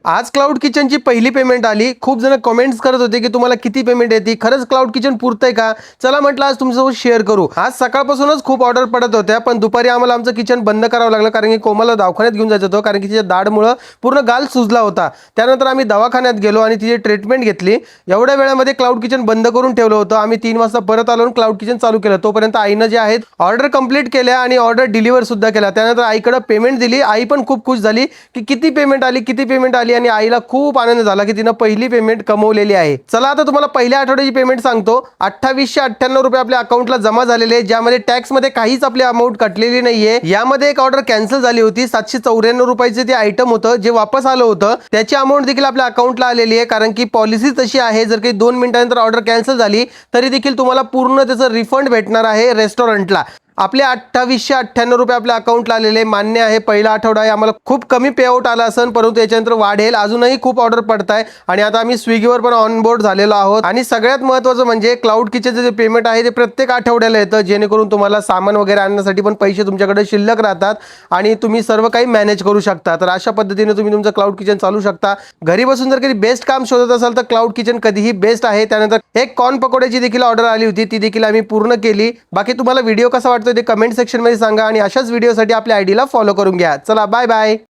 आज क्लाउड किचनची पहिली पेमेंट आली. खूप जण कमेंट्स करत होते की तुम्हाला किती पेमेंट येते, खरंच क्लाउड किचन पुरतंय का? चला म्हटलं आज तुमच्यासोबत शेअर करू. आज सकाळपासूनच खूप ऑर्डर पडत होत्या, पण दुपारी आम्हाला आमचं किचन बंद करावं लागलं कारण की कोमलला दवाखान्यात घेऊन जायचं होतं, कारण की तिच्या दाढमुळे पूर्ण गाल सुजला होता. त्यानंतर आम्ही दवाखान्यात गेलो आणि तिची ट्रीटमेंट घेतली. एवढ्या वेळामध्ये क्लाउड किचन बंद करून ठेवलं होतं. आम्ही 3 वाजता परत आलो आणि क्लाउड किचन चालू केलं. तोपर्यंत आईनं जे आहेत ऑर्डर कंप्लीट केल्या आणि ऑर्डर डिलिव्हर सुद्धा केला. त्यानंतर आईकडे पेमेंट दिली. आई पण खूप खुश झाली की किती पेमेंट आली आणि आईला खूप आनंद झाला की तिने पहिली पेमेंट कमवलेली आहे. चला आता तुम्हाला पहिल्या आठवड्याची पेमेंट सांगतो. 2898 रुपये आपल्या अकाउंटला जमा झालेले, ज्यामध्ये टॅक्स मध्ये काहीच आपली अमाऊंट कटलेली नाहीये. यामध्ये एक ऑर्डर कॅन्सल झाली होती. 794 रुपयाचे ते आयटम होतं जे वापस आलं होतं. त्याची अमाऊंट देखील आपल्या अकाउंटला आलेली आहे, कारण की पॉलिसी तशी आहे, जर काही 2 मिनिटांनंतर ऑर्डर कॅन्सल झाली तरी देखील तुम्हाला पूर्ण त्याचं रिफंड भेटणार आहे रेस्टॉरंटला. आपले 2898 रुपये आपल्या अकाउंटला आलेले मान्य आहे. पहिला आठवडा आहे, आम्हाला खूप कमी पेआउट आला असेल, परंतु याच्यानंतर वाढेल. अजूनही खूप ऑर्डर पडत आहे आणि आता आम्ही स्विगीवर पण ऑन बोर्ड झालेलो आहोत. आणि सगळ्यात महत्त्वाचं म्हणजे क्लाउड किचनचं जे पेमेंट आहे ते प्रत्येक आठवड्याला येतं, जेणेकरून तुम्हाला सामान वगैरे आणण्यासाठी पण पैसे तुमच्याकडे शिल्लक राहतात आणि तुम्ही सर्व काही मॅनेज करू शकता. तर अशा पद्धतीने तुम्ही तुमचं क्लाउड किचन चालू शकता. घरी बसून जर कधी बेस्ट काम शोधत असाल तर क्लाउड किचन कधीही बेस्ट आहे. त्यानंतर एक कॉर्न पकोड्याची देखील ऑर्डर आली होती, ती देखील आम्ही पूर्ण केली. बाकी तुम्हाला व्हिडिओ कसा वाटतो ते कमेंट सेक्शन मध्ये सांगा आणि अशाच व्हिडिओसाठी आपल्या आयडीला फॉलो करून घ्या. चला बाय बाय.